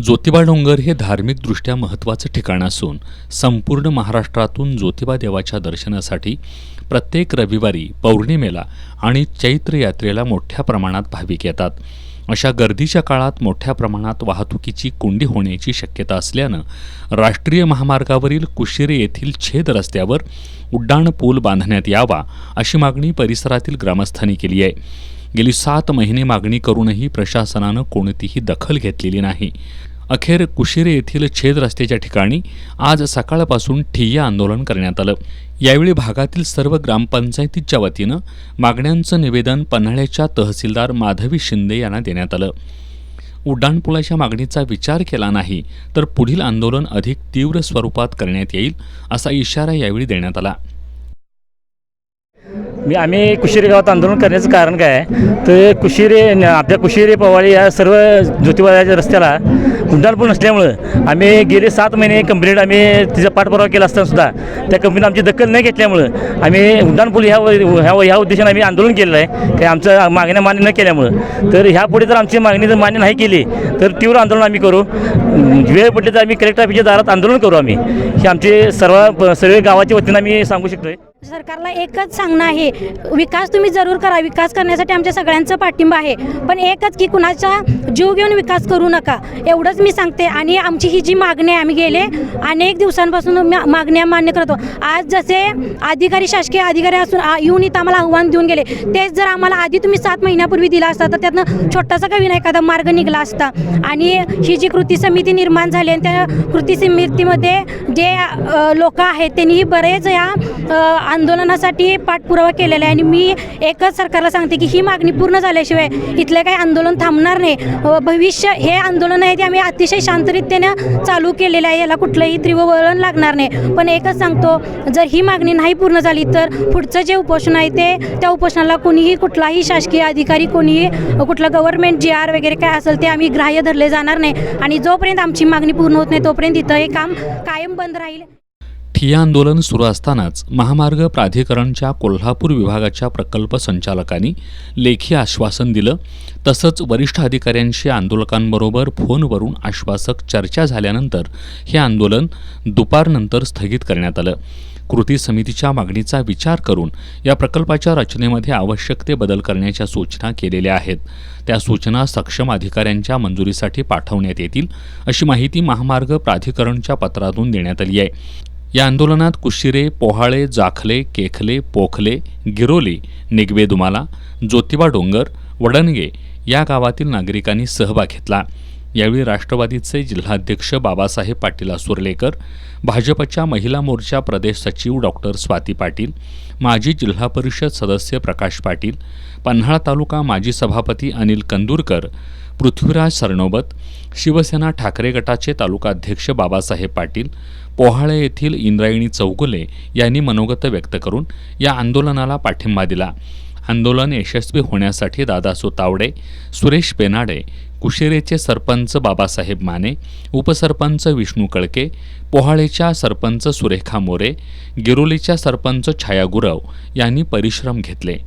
ज्योतिबा डोंगर हे धार्मिकदृष्ट्या महत्त्वाचं ठिकाण असून संपूर्ण महाराष्ट्रातून ज्योतिबा देवाच्या दर्शनासाठी प्रत्येक रविवारी पौर्णिमेला आणि चैत्र यात्रेला मोठ्या प्रमाणात भाविक येतात. अशा गर्दीच्या काळात मोठ्या प्रमाणात वाहतुकीची कोंडी होण्याची शक्यता असल्यानं राष्ट्रीय महामार्गावरील कुशिरे येथील छेद रस्त्यावर उड्डाण पूल बांधण्यात यावा अशी मागणी परिसरातील ग्रामस्थांनी केली आहे. गेली 7 महिने मागणी करूनही प्रशासनानं कोणतीही दखल घेतलेली नाही. अखेर कुशिरे येथील छेद रस्त्याच्या ठिकाणी आज सकाळपासून ठिय्या आंदोलन करण्यात आलं. यावेळी भागातील सर्व ग्रामपंचायतीच्या वतीनं मागण्यांचं निवेदन पन्हाळ्याच्या तहसीलदार माधवी शिंदे यांना देण्यात आलं. उड्डाणपुलाच्या मागणीचा विचार केला नाही तर पुढील आंदोलन अधिक तीव्र स्वरूपात करण्यात येईल असा इशारा यावेळी देण्यात आला. आम्ही कुशिरे गावात आंदोलन करण्याचं कारण काय आहे तर आपल्या कुशिरे पवाळी या सर्व ज्योतिबाच्या रस्त्याला उड्डाणपूल नसल्यामुळं आम्ही गेले 7 महिने कंप्लेंट आम्ही तिचा पाठपुरावा केला असतानासुद्धा त्या कंपनीनं आमची दखल नाही घेतल्यामुळं आम्ही उड्डाणपूल ह्या उद्देशाने आम्ही आंदोलन केलेलं आहे की आमच्या मागण्या मान्य न केल्यामुळं. तर ह्यापुढे जर आमची मागणी जर मान्य नाही केली तर तीव्र आंदोलन आम्ही करू. वेळ पडली तर आम्ही कलेक्टर ऑफिसच्या दारात आंदोलन करू. आम्ही हे आमचे सर्व गावाच्या वतीनं आम्ही सांगू शकतोय. सरकारला एकच सांगणं आहे, विकास तुम्ही जरूर करा. विकास करण्यासाठी आमच्या सगळ्यांचं पाठिंबा आहे, पण एकच की कुणाचा जीव घेऊन विकास करू नका एवढंच मी सांगते. आणि आमची ही जी मागणी आहे आम्ही गेले अनेक दिवसांपासून मागण्या मान्य करतो. आज जसे अधिकारी शासकीय अधिकारी असून येऊन इथं आम्हाला आव्हान देऊन गेले, तेच जर आम्हाला आधी तुम्ही 7 महिन्यापूर्वी दिला असता तर त्यातनं छोटासा का विना एखादा मार्ग निघाला असता. आणि ही जी कृती समिती निर्माण झाली आणि त्या कृती समितीमध्ये जे लोक आहेत त्यांनीही बरेच या आंदोलनासाठी पाठपुरावा केलेला आहे. आणि मी एकच सरकारला सांगते की ही मागणी पूर्ण झाल्याशिवाय इथले काही आंदोलन थांबणार नाही. भविष्य हे आंदोलन आहे ते आम्ही अतिशय शांतरित्यानं चालू केलेलं आहे, याला कुठलंही तीव्र वळण लागणार नाही. पण एकच सांगतो, जर ही मागणी नाही पूर्ण झाली तर पुढचं जे उपोषण आहे त्या उपोषणाला कोणीही कुठलाही शासकीय अधिकारी कोणीही कुठलं गव्हर्नमेंट GR वगैरे काय असेल ते आम्ही ग्राह्य धरले जाणार नाही. आणि जोपर्यंत आमची मागणी पूर्ण होत नाही तोपर्यंत इथं हे काम कायम बंद राहील. ठिय्या आंदोलन सुरू असतानाच महामार्ग प्राधिकरणच्या कोल्हापूर विभागाच्या प्रकल्प संचालकांनी लेखी आश्वासन दिलं. तसंच वरिष्ठ अधिकाऱ्यांशी आंदोलकांबरोबर फोनवरून आश्वासक चर्चा झाल्यानंतर हे आंदोलन दुपारनंतर स्थगित करण्यात आलं. कृती समितीच्या मागणीचा विचार करून या प्रकल्पाच्या रचनेमध्ये आवश्यक ते बदल करण्याच्या सूचना केलेल्या आहेत. त्या सूचना सक्षम अधिकाऱ्यांच्या मंजुरीसाठी पाठवण्यात येतील अशी माहिती महामार्ग प्राधिकरणच्या पत्रातून देण्यात आली आहे. या आंदोलनात कुशिरे, पोहाळे, जाखले, केखले, पोखले, गिरोली, निगवे दुमाला, ज्योतिबा डोंगर, वडणगे या गावातील नागरिकांनी सहभाग घेतला. यावेळी राष्ट्रवादीचे जिल्हाध्यक्ष बाबासाहेब पाटील असुर्लेकर, भाजपच्या महिला मोर्चा प्रदेश सचिव डॉक्टर स्वाती पाटील, माजी जिल्हा परिषद सदस्य प्रकाश पाटील, पन्हाळा तालुका माजी सभापती अनिल कंदुरकर, पृथ्वीराज सरनोबत, शिवसेना ठाकरे गटाचे तालुकाध्यक्ष बाबासाहेब पाटील, पोहाळे येथील इंद्रायणी चौगुले यांनी मनोगत व्यक्त करून या आंदोलनाला पाठिंबा दिला. आंदोलन यशस्वी होण्यासाठी दादासू तावडे, सुरेश पेनाडे, कुशिरेचे सरपंच बाबासाहेब माने, उपसरपंच विष्णू कळके, पोहाळेच्या सरपंच सुरेखा मोरे, गिरोलीच्या सरपंच छाया गुरव यांनी परिश्रम घेतले.